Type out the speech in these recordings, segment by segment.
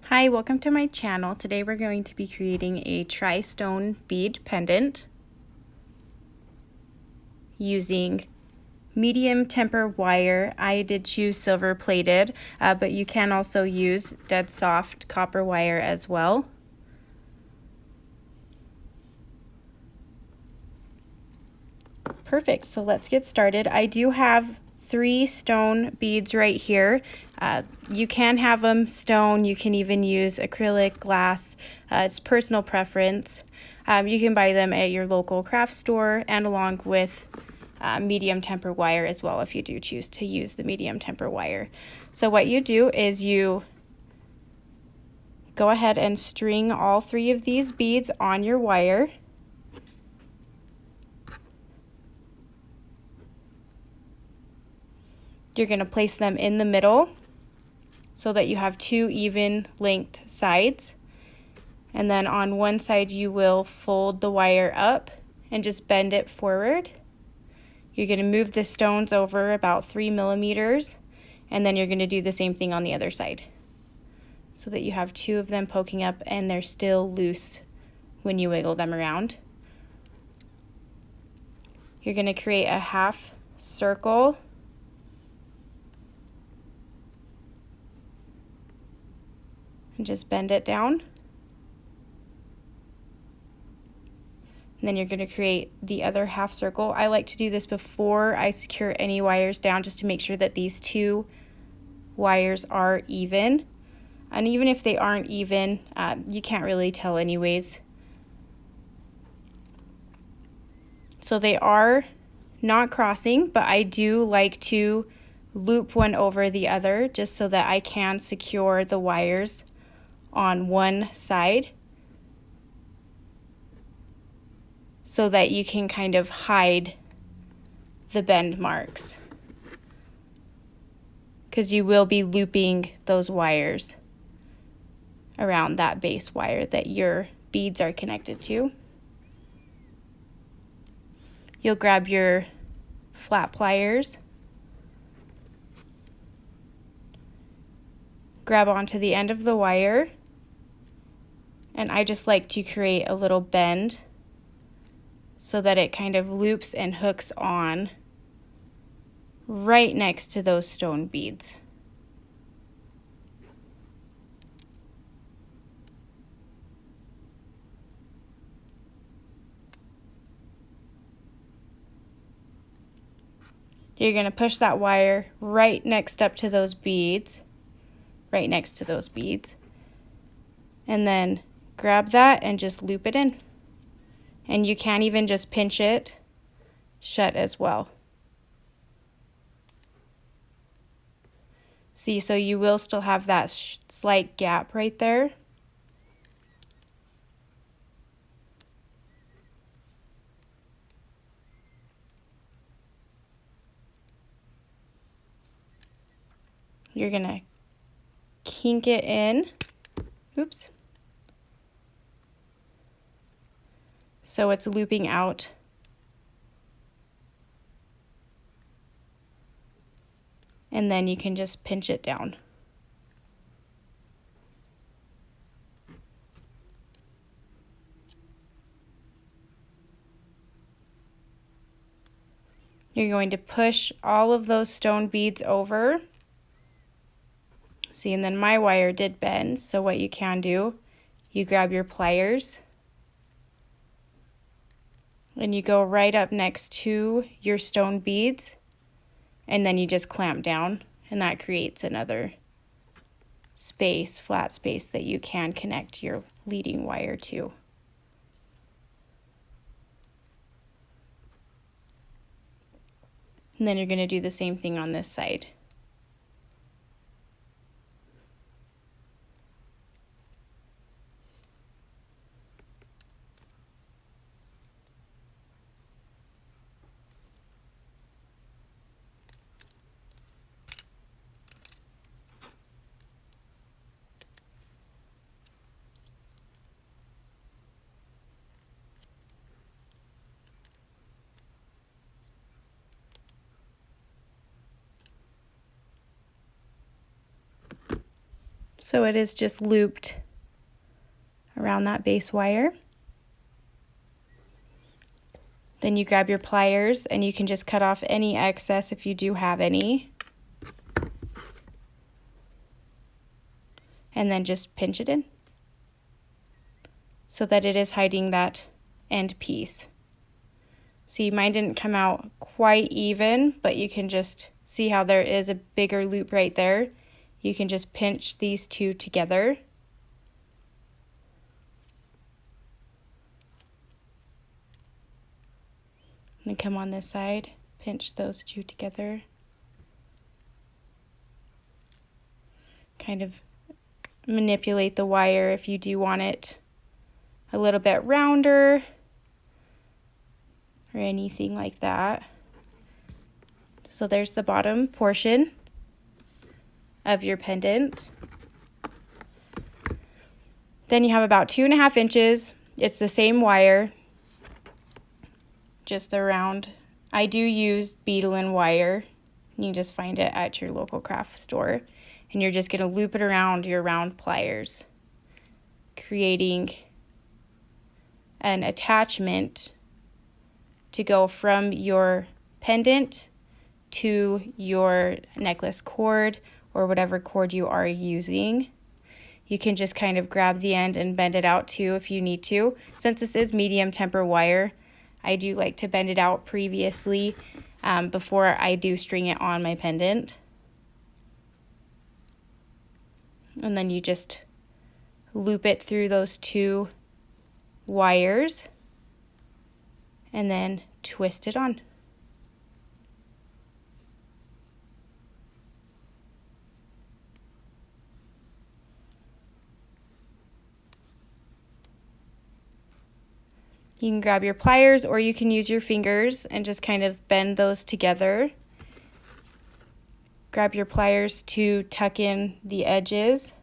Hi, welcome to my channel. Today we're going to be creating a tri-stone bead pendant using medium temper wire. I did choose silver plated, but you can also use dead soft copper wire as well. Perfect, so let's get started. I do have 3 stone beads right here. You can have them stone, you can even use acrylic, glass, it's personal preference. You can buy them at your local craft store and along with medium temper wire as well if you do choose to use the medium temper wire. So what you do is you go ahead and string all 3 of these beads on your wire. You're going to place them in the middle so that you have 2 even length sides. And then on one side you will fold the wire up and just bend it forward. You're going to move the stones over about 3 millimeters, and then you're going to do the same thing on the other side so that you have 2 of them poking up and they're still loose when you wiggle them around. You're going to create a half circle and just bend it down. And then you're going to create the other half circle. I like to do this before I secure any wires down just to make sure that these 2 wires are even. And even if they aren't even, you can't really tell anyways. So they are not crossing, but I do like to loop one over the other just so that I can secure the wires on one side so that you can kind of hide the bend marks, because you will be looping those wires around that base wire that your beads are connected to. You'll grab your flat pliers, grab onto the end of the wire, and I just like to create a little bend so that it kind of loops and hooks on right next to those stone beads. You're going to push that wire right next up to those beads, right next to those beads, and then grab that and just loop it in. And you can even just pinch it shut as well. See, so you will still have that slight gap right there. You're gonna kink it in. Oops. So it's looping out. And then you can just pinch it down. You're going to push all of those stone beads over. See, and then my wire did bend, so what you can do, you grab your pliers and you go right up next to your stone beads, and then you just clamp down, and that creates another space, flat space that you can connect your leading wire to. And then you're going to do the same thing on this side. So it is just looped around that base wire. Then you grab your pliers and you can just cut off any excess if you do have any. And then just pinch it in so that it is hiding that end piece. See, mine didn't come out quite even, but you can just see how there is a bigger loop right there. You can just pinch these two together. And come on this side, pinch those two together. Kind of manipulate the wire if you do want it a little bit rounder or anything like that. So there's the bottom portion of your pendant. Then you have about 2.5 inches. It's the same wire, just the round. I do use beadle wire. You can just find it at your local craft store. And you're just going to loop it around your round pliers, creating an attachment to go from your pendant to your necklace cord or whatever cord you are using. You can just kind of grab the end and bend it out too if you need to. Since this is medium temper wire, I do like to bend it out previously before I do string it on my pendant. And then you just loop it through those two wires and then twist it on. You can grab your pliers or you can use your fingers and just kind of bend those together. Grab your pliers to tuck in the edges.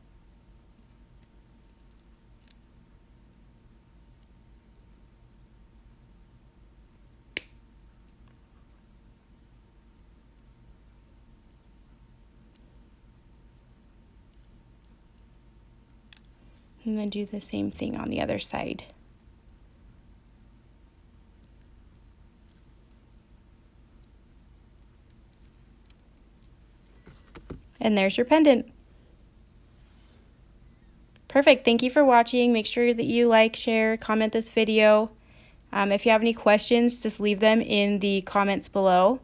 And then do the same thing on the other side. And there's your pendant. Perfect. Thank you for watching. Make sure that you like, share, comment this video. If you have any questions, just leave them in the comments below.